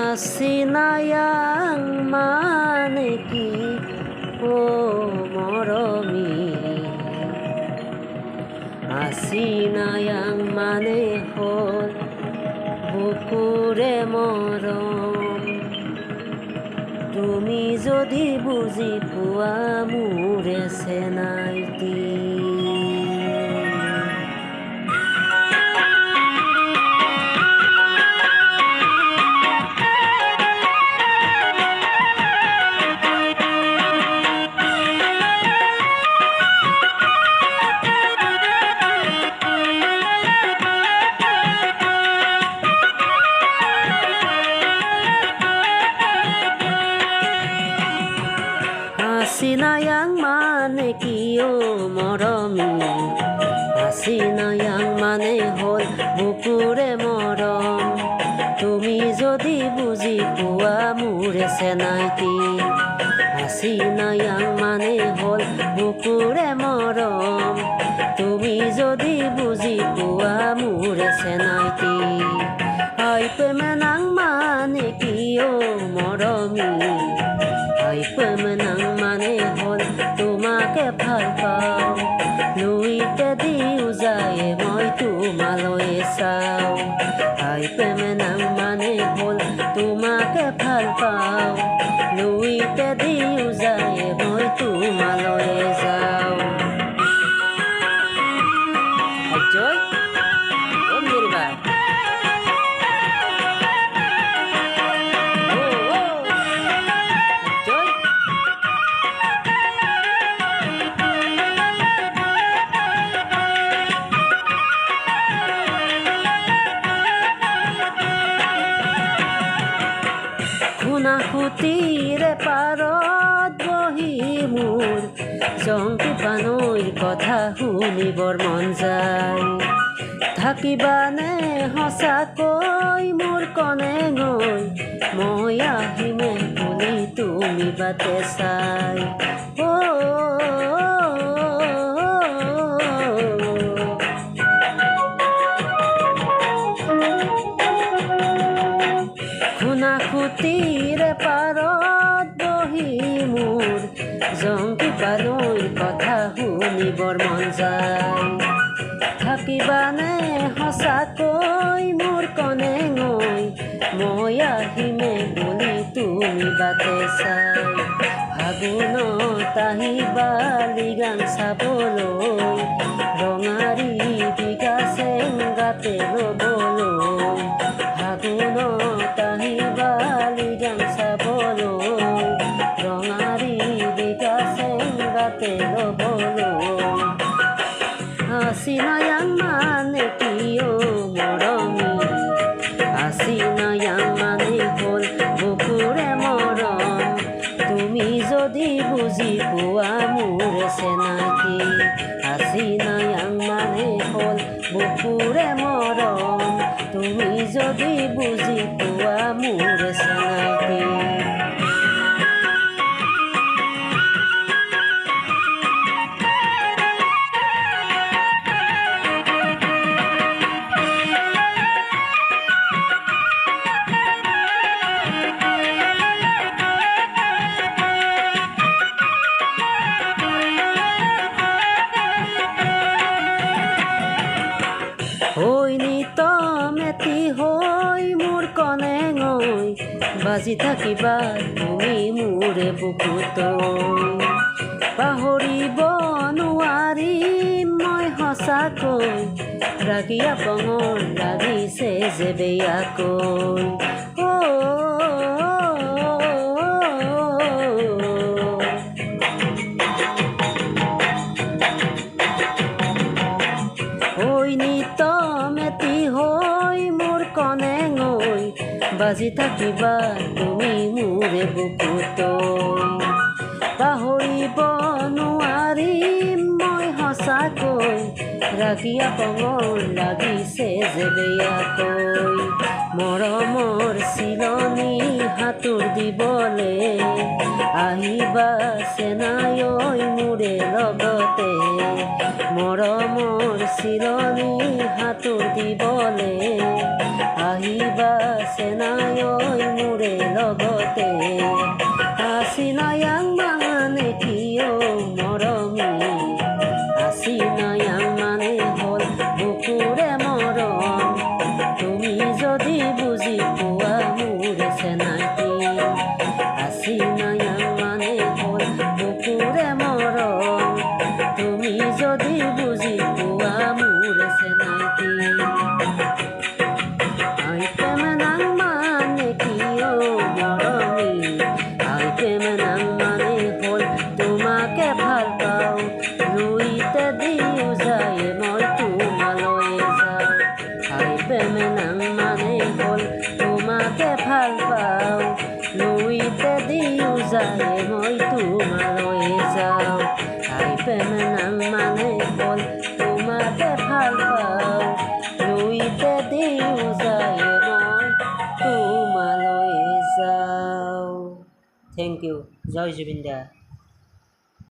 Asinayang maneki o moromi Asinayang manehol বুকুৰে মৰম তুমি যদি বুজি পোৱা মোৰে চেনাইটি Asinayang maneki o moromi Asinayang manehol বুকুৰে মৰম তুমি যদি বুজি পোৱা মোৰে চেনাইটি Asinayang manehol বুকুৰে মৰম তুমি যদি বুজি পোৱা মোৰে চেনাইটি Ay pemenang maneki o moromi Ay pemenang manehol তোমাকে ভাল পাওঁ লুইতে দিও যায় মই তোমালৈ চাওঁ আই পেমেনাং manehol তোমাকে ভাল পাওঁ লুইতে দিও যায় মই তোমালৈ যাওঁ জয় ও মেরি বাই খুনাখুতিৰে পাৰত বহি মোৰ জংকি পানৈৰ কথা শুনিবৰ মন যায় থাকিবানে সঁচাকৈ মোৰ কনে গৈ মই আহিমে বুলি তুমি বাটে চাই খুনাখুতিৰে পাৰত বহি মোৰ জংকি পানৈৰ কথা শুনিবৰ মন যায় থাকিবানে সঁচাকৈ মোৰ কনে গৈ মই আহিমে বুলি তুমি বাটে চাই ফাগুনত আহিবা লিগাং চাবলৈ ৰঙাৰী বিঘা চেংগাতে ল'বলৈ ফাগুনত আহিবা লিগাং চাবলৈ ৰঙাৰী বিঘা চেংগাতে ল'বলৈ Asinayang maneki o moromi Asinayang manehol বুকুরে মরম তুমি যদি বুজি পোৱা মোৰে চেনাইটি Asinayang manehol বুকুৰে মৰম তুমি যদি বুজি পোৱা মোৰে চেনাইটি Oi nito meti hoi মোৰ কনে গৈ বাজি থাকিবা তুমি মোৰে বুকুতৈ পাহৰিব নোৱাৰিম মই সঁচাকৈ ৰাগিয়া পঙৰ লাগিছে যে বেয়াকৈ ঐ নিত মেতি হৈ মোৰ কনে গৈ বাজি থাকিবা তুমি মোৰে বুকুতৈ পাহৰিব নোৱাৰিম মই সঁচাকৈ ৰাগিয়া পঙৰ লাগিছে যে বেয়াকৈ মৰমৰ চিলনি হাতোৰ দিবলে আহিবা চেনাই ঐ মোৰে লগতে মৰমৰ চিলনি হাতোৰ দিবলে আহিবা চেনাই মোৰে লগতে চিনায়াং মানে কিয় মৰমী চিনায়াং মানে হ'ল বুকুৰে মৰম তুমি যদি বুজি পোৱা মোৰ চেনাইটি চিনায়াং মানে হ'ল বুকুৰে মৰম তুমি যদি বুজি পোৱা মোৰ চেনাইটি আই প্ৰেম নাং মানে কিয় মৰমী আই প্ৰেম নাং মানে হ'ল তোমাকে ভাল পাওঁ ৰুইতে দিও যায় মই তোমালৈ যাওঁ আই প্ৰেম নাং মানে হ'ল তোমাকে ভাল পাওঁ ৰুইতে দিও যায় মই তোমালৈ যাওঁ আই প্ৰেম নাং মানে হ'ল তোমাকে ভাল পাওঁ ৰুইতে দিও যায় মই তোমালৈ যাওঁ। Thank you. জয় জুবিন দা।